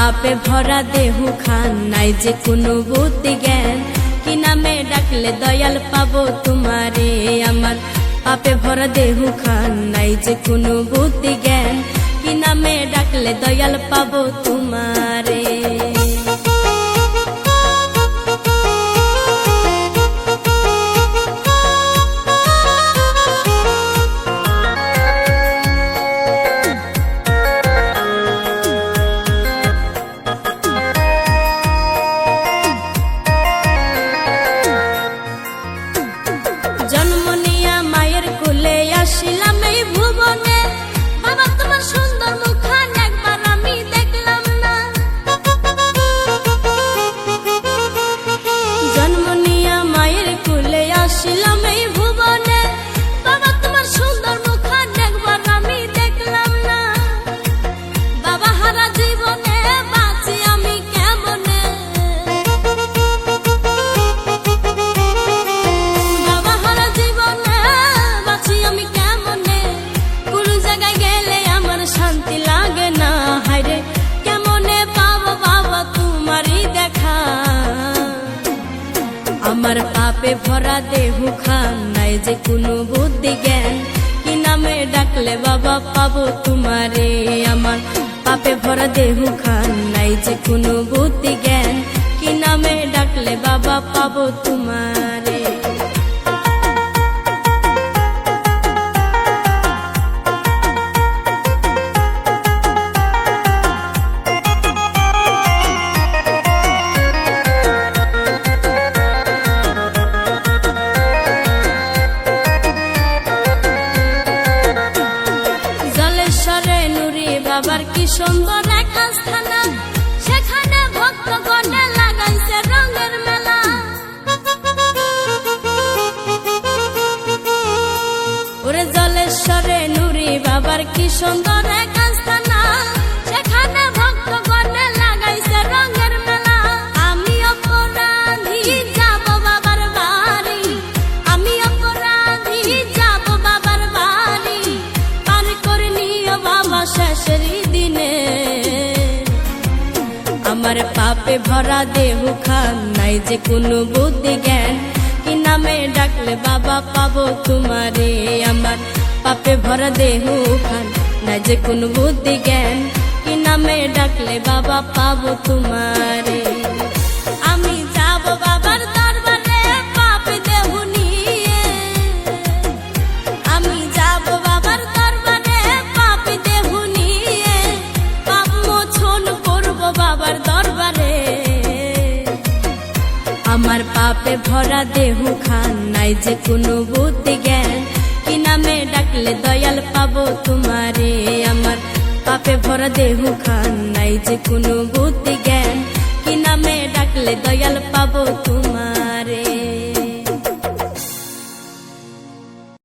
পাপে ভরা দেহু খান, নাই যে কোনো বুদ্ধি জ্ঞান, কি নামে ডাকলে দয়াল পাবো তোমারে। আমার পাপে ভরা দেহু খান, নাই যে কোনো বুদ্ধি জ্ঞান, কি নামে ডাকলে দয়াল পাবো তোমারে। জন্ম নিয়া মায়ের কোলে আসিলাম এই ভুবনে, বাবা তোমার সুন্দর মুখখান একবার আমি দেখলাম না। জন্ম নিয়া মায়ের কোলে আসিলাম এই ভুবনে, বাবা তোমার সুন্দর মুখখান একবার আমি দেখলাম না। বাবা হারা জীবনে বাঁচি আমি কেমনে, শান্তি লাগে না। হায়রে কেমনে পাবো বাবা তোমারই দেখা। আমার পাপে ভরা দেহু খান, নাই যে কোনো বুদ্ধি জ্ঞান, কি নামে ডাকলে বাবা পাবো তোমারে। আমার পাপে ভরা দেহু খান, নাই যে কোনো বুদ্ধি জ্ঞান, কি নামে ডাকলে বাবা পাবো তোমারে। বাবার কি সুন্দর এক আস্থানা, সেখানে ভক্তগণে লাগাইছে রঙের মেলা। ওরে জলেশ্বরে নুরি বাবার কি সুন্দর এক আস্থানা, সেখানে ভক্তগণে লাগাইছে রঙের মেলা। আমি অপরাধী যাব বাবার বাড়ি, আমি অপরাধী যাব বাবার বাড়ি, পার করে নিও বাবা শেষের দিনে। আমার পাপে ভরা দেহু খান, নাই যে কোনো বুদ্ধি জ্ঞান, কি নামে ডাকলে বাবা পাবো তোমারে। আমার পাপে ভরা দেহু খান, নাই যে কোনো বুদ্ধি জ্ঞান, কি নামে ডাকলে বাবা পাবো তোমারে। আমি যাব বাবার দরবারে পাপ দেহু নিয়ে, আমি যাব বাবার দরবারে পাপ দেহু নিয়ে, পাপ মোচন করব বাবার দরবারে। আমার পাপে ভরা দেহু খান, নাই যে কোনো বুদ্ধি জ্ঞান, কি নামে ডাকলে দয়াল পাবো তোমারে। আমার পাপে ভরা দেহু খান, নাই যে কোনো বুদ্ধি জ্ঞান, কি নামে ডাকলে দয়াল পাবো তোমারে।